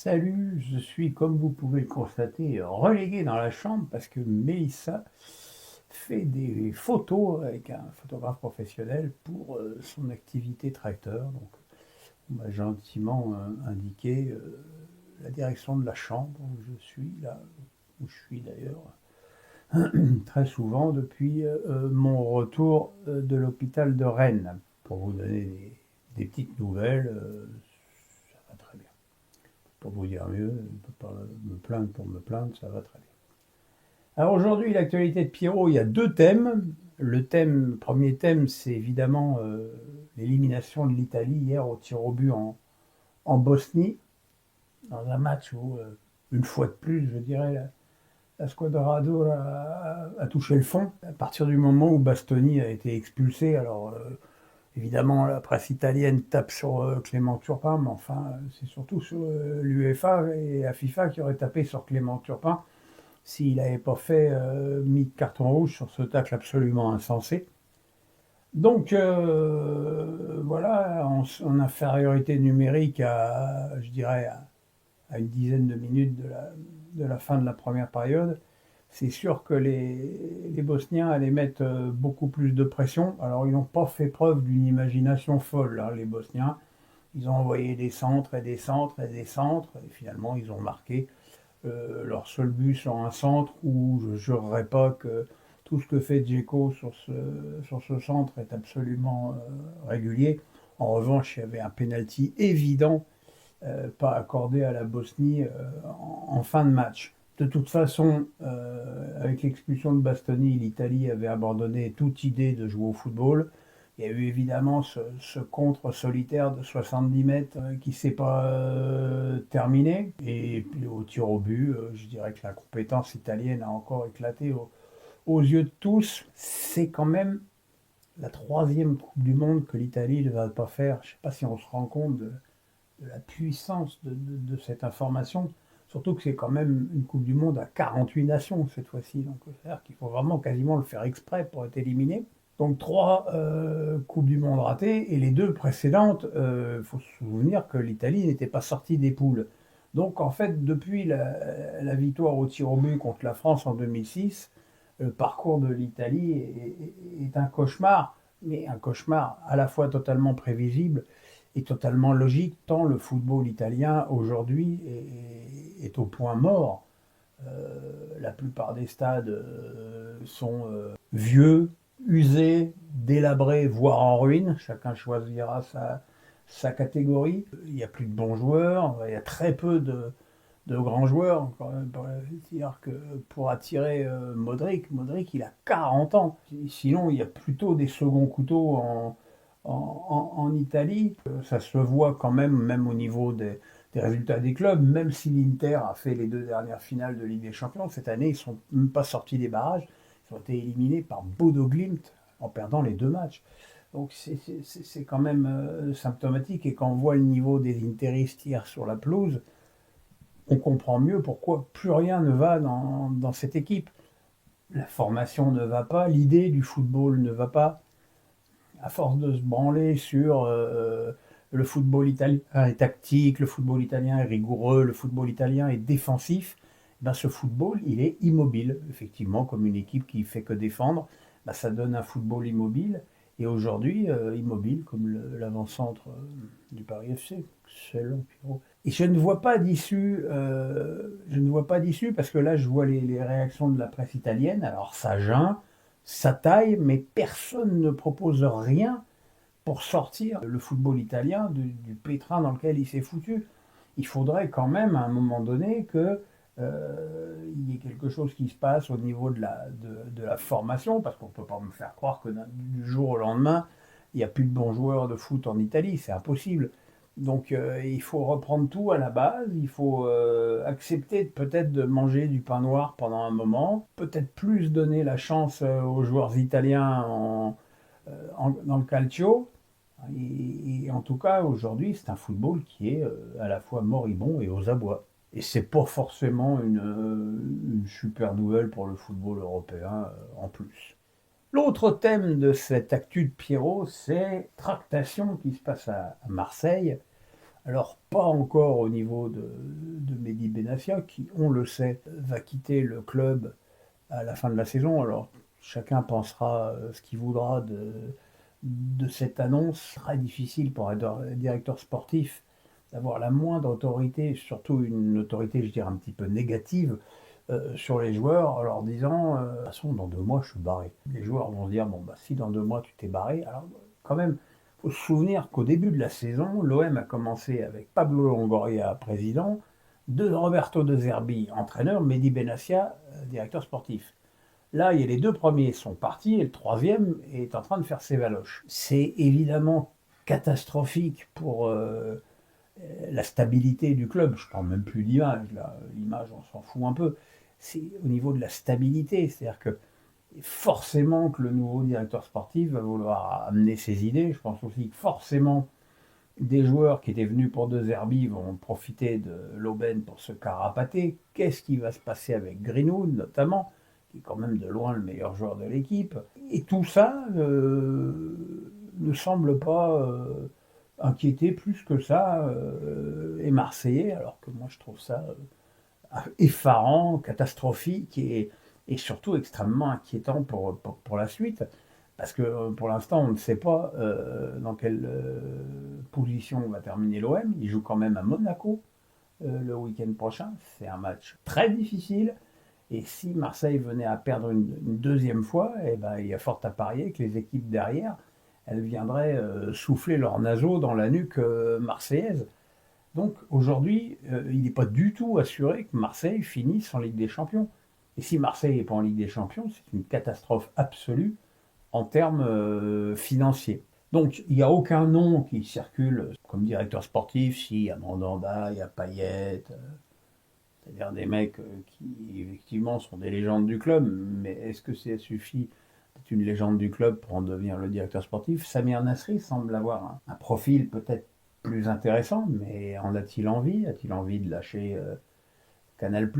Salut, je suis, comme vous pouvez le constater, relégué dans la chambre parce que Mélissa fait des photos avec un photographe professionnel pour son activité tracteur. Donc, on m'a gentiment indiqué la direction de la chambre où je suis, là, où je suis d'ailleurs très souvent depuis mon retour de l'hôpital de Rennes. Pour vous donner des petites nouvelles, ça va très bien. Pour vous dire mieux, je ne peux pas me plaindre pour me plaindre, ça va très bien. Alors aujourd'hui, l'actualité de Pierrot, il y a deux thèmes. Premier thème, c'est évidemment l'élimination de l'Italie hier au tir au but en Bosnie, dans un match où, une fois de plus, je dirais, la Squadra a touché le fond. À partir du moment où Bastoni a été expulsé, alors évidemment, la presse italienne tape sur Clément Turpin, mais enfin, c'est surtout sur l'UEFA et la FIFA qui auraient tapé sur Clément Turpin s'il n'avait pas fait mis de carton rouge sur ce tacle absolument insensé. Donc voilà, en infériorité numérique je dirais, à une dizaine de minutes de la fin de la première période, c'est sûr que les Bosniens allaient mettre beaucoup plus de pression. Alors ils n'ont pas fait preuve d'une imagination folle, hein, les Bosniens. Ils ont envoyé des centres et des centres et des centres, et finalement ils ont marqué leur seul but sur un centre où je ne jurerais pas que tout ce que fait Dzeko sur ce centre est absolument régulier. En revanche, il y avait un penalty évident pas accordé à la Bosnie en fin de match. De toute façon, avec l'expulsion de Bastoni, l'Italie avait abandonné toute idée de jouer au football. Il y a eu évidemment ce contre solitaire de 70 mètres qui ne s'est pas terminé. Et puis au tir au but, je dirais que la compétence italienne a encore éclaté aux yeux de tous. C'est quand même la troisième Coupe du Monde que l'Italie ne va pas faire. Je ne sais pas si on se rend compte de la puissance de cette information. Surtout que c'est quand même une Coupe du Monde à 48 nations cette fois-ci. Donc c'est-à-dire qu'il faut vraiment quasiment le faire exprès pour être éliminé. Donc trois Coupes du Monde ratées, et les deux précédentes, il faut se souvenir que l'Italie n'était pas sortie des poules. Donc en fait, depuis la victoire au tir au but contre la France en 2006, le parcours de l'Italie est un cauchemar, mais un cauchemar à la fois totalement prévisible et totalement logique, tant le football italien aujourd'hui est au point mort. La plupart des stades sont vieux, usés, délabrés, voire en ruine. Chacun choisira sa catégorie. Il n'y a plus de bons joueurs, il y a très peu de grands joueurs. Quand même, dire que pour attirer Modric, il a 40 ans. Sinon, il y a plutôt des seconds couteaux en Italie. Ça se voit quand même au niveau des résultats des clubs, même si l'Inter a fait les deux dernières finales de Ligue des Champions, cette année, ils ne sont même pas sortis des barrages. Ils ont été éliminés par Bodo Glimt en perdant les deux matchs. Donc c'est quand même symptomatique. Et quand on voit le niveau des Interistes hier sur la pelouse, on comprend mieux pourquoi plus rien ne va dans cette équipe. La formation ne va pas, l'idée du football ne va pas. À force de se branler sur le football italien est tactique, le football italien est rigoureux, le football italien est défensif, ben ce football, il est immobile. Effectivement, comme une équipe qui fait que défendre, ben ça donne un football immobile. Et aujourd'hui, immobile, comme l'avant-centre du Paris FC, selon Pierrot. Et je ne vois pas d'issue parce que là, je vois les réactions de la presse italienne. Alors, ça geint, ça taille, mais personne ne propose rien pour sortir le football italien du pétrin dans lequel il s'est foutu. Il faudrait quand même, à un moment donné, que il y ait quelque chose qui se passe au niveau de la formation, parce qu'on ne peut pas me faire croire que du jour au lendemain, il n'y a plus de bons joueurs de foot en Italie, c'est impossible. Donc il faut reprendre tout à la base, il faut accepter peut-être de manger du pain noir pendant un moment, peut-être plus donner la chance aux joueurs italiens dans le calcio. Et en tout cas, aujourd'hui, c'est un football qui est à la fois moribond et aux abois. Et c'est pas forcément une super nouvelle pour le football européen en plus. L'autre thème de cette actu de Pierrot, c'est tractation qui se passe à Marseille Alors, pas encore au niveau de Mehdi Benassia, qui, on le sait, va quitter le club à la fin de la saison. Alors, chacun pensera ce qu'il voudra de cette annonce. Très difficile pour un directeur sportif d'avoir la moindre autorité, surtout une autorité, je dirais, un petit peu négative sur les joueurs, en leur disant de toute façon, dans 2 mois, je suis barré. Les joueurs vont se dire bon, bah, si dans 2 mois, tu t'es barré, alors quand même, il faut se souvenir qu'au début de la saison, l'OM a commencé avec Pablo Longoria, président, Roberto De Zerbi, entraîneur, Mehdi Benassia, directeur sportif. Là, il y a les 2 premiers sont partis et le troisième est en train de faire ses valoches. C'est évidemment catastrophique pour la stabilité du club. Je parle même plus d'image, là. L'image, on s'en fout un peu. C'est au niveau de la stabilité, c'est-à-dire que forcément que le nouveau directeur sportif va vouloir amener ses idées. Je pense aussi que forcément des joueurs qui étaient venus pour De Zerbi vont profiter de l'aubaine pour se carapater. Qu'est-ce qui va se passer avec Greenwood, notamment, qui est quand même de loin le meilleur joueur de l'équipe. Et tout ça ne semble pas inquiéter plus que ça les Marseillais, alors que moi je trouve ça effarant, catastrophique et surtout extrêmement inquiétant pour la suite. Parce que pour l'instant, on ne sait pas dans quelle position va terminer l'OM. Il joue quand même à Monaco le week-end prochain. C'est un match très difficile. Et si Marseille venait à perdre une deuxième fois, eh ben, il y a fort à parier que les équipes derrière, elles viendraient souffler leur naseau dans la nuque marseillaise. Donc aujourd'hui, il n'est pas du tout assuré que Marseille finisse en Ligue des Champions. Et si Marseille n'est pas en Ligue des Champions, c'est une catastrophe absolue en termes financiers. Donc il n'y a aucun nom qui circule comme directeur sportif. Si, il y a Mandanda, il y a Payet, c'est-à-dire des mecs qui effectivement sont des légendes du club, mais est-ce que ça suffit d'être une légende du club pour en devenir le directeur sportif? Samir Nasri semble avoir un profil peut-être plus intéressant, mais en a-t-il envie? A-t-il envie de lâcher Canal+,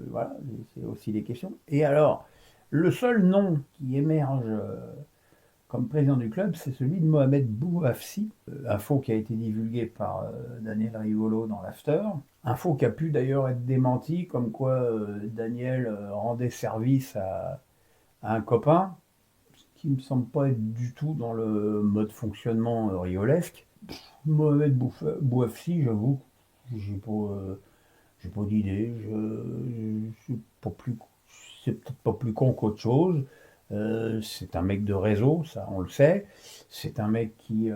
voilà, c'est aussi des questions. Et alors, le seul nom qui émerge comme président du club, c'est celui de Mohamed Bouafsi, info qui a été divulguée par Daniel Riolo dans l'After, info qui a pu d'ailleurs être démentie, comme quoi Daniel rendait service à un copain, ce qui ne me semble pas être du tout dans le mode fonctionnement riolesque. Mohamed Bouafsi, j'avoue, j'ai pas d'idée, c'est peut-être pas plus con qu'autre chose. C'est un mec de réseau, ça on le sait. C'est un mec qui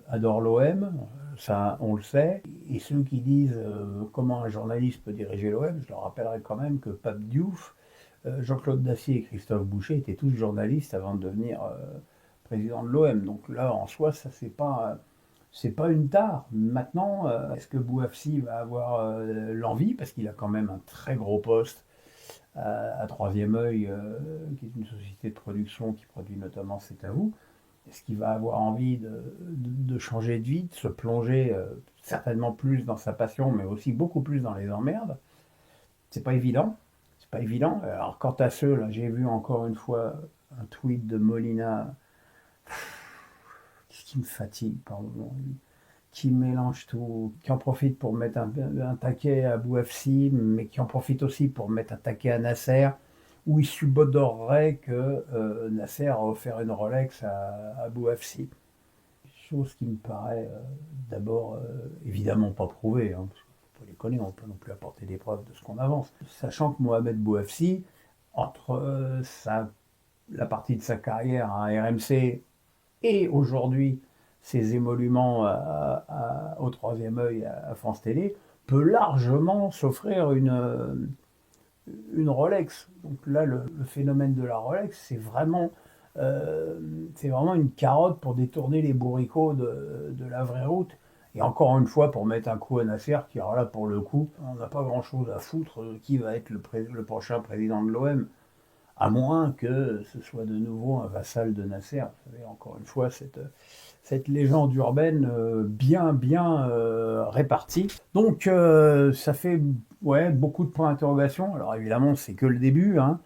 adore l'OM, ça on le sait. Et ceux qui disent comment un journaliste peut diriger l'OM, je leur rappellerai quand même que Pape Diouf, Jean-Claude Dacier et Christophe Boucher étaient tous journalistes avant de devenir président de l'OM. Donc là, en soi, ça c'est pas une tare. Maintenant, est-ce que Bouafsi va avoir l'envie, parce qu'il a quand même un très gros poste à Troisième Œil, qui est une société de production qui produit notamment C'est à vous. Est-ce qu'il va avoir envie de changer de vie, de se plonger certainement plus dans sa passion, mais aussi beaucoup plus dans les emmerdes? C'est pas évident. C'est pas évident. Alors, quant à ceux, là, j'ai vu encore une fois un tweet de Molina qui me fatigue par moment, qui mélange tout, qui en profite pour mettre un taquet à Bouafsi, mais qui en profite aussi pour mettre un taquet à Nasser, où il subodorerait que Nasser a offert une Rolex à Bouafsi. Chose qui me paraît d'abord évidemment pas prouvée, hein, parce qu'on peut les connaître, on peut non plus apporter des preuves de ce qu'on avance. Sachant que Mohamed Bouafsi, entre la partie de sa carrière à RMC et aujourd'hui ses émoluments au Troisième Œil à France Télé, peut largement s'offrir une Rolex. Donc là, le phénomène de la Rolex, c'est vraiment une carotte pour détourner les bourricots de la vraie route. Et encore une fois, pour mettre un coup à Nasser, qui, alors là, pour le coup, on n'a pas grand-chose à foutre qui va être le prochain président de l'OM. À moins que ce soit de nouveau un vassal de Nasser. Vous savez, encore une fois, cette légende urbaine bien répartie. Donc, ça fait beaucoup de points d'interrogation. Alors évidemment, c'est que le début, hein.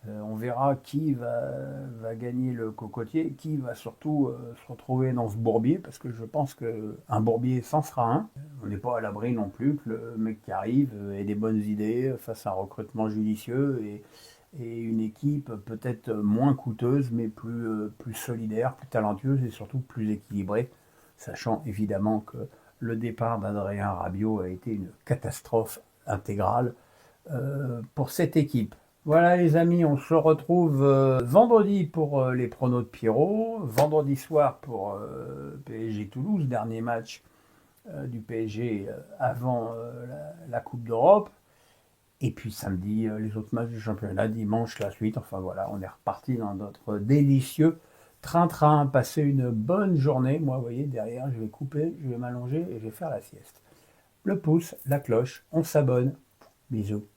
On verra qui va gagner le cocotier, qui va surtout se retrouver dans ce bourbier, parce que je pense qu'un bourbier, c'en sera un. On n'est pas à l'abri non plus que le mec qui arrive ait des bonnes idées, fasse un recrutement judicieux et une équipe peut-être moins coûteuse, mais plus solidaire, plus talentueuse et surtout plus équilibrée, sachant évidemment que le départ d'Adrien Rabiot a été une catastrophe intégrale pour cette équipe. Voilà les amis, on se retrouve vendredi pour les pronos de Pierrot, vendredi soir pour PSG Toulouse, dernier match du PSG avant la Coupe d'Europe. Et puis samedi, les autres matchs du championnat, dimanche la suite. Enfin voilà, on est reparti dans notre délicieux train-train. Passez une bonne journée. Moi, vous voyez, derrière, je vais couper, je vais m'allonger et je vais faire la sieste. Le pouce, la cloche, on s'abonne. Bisous.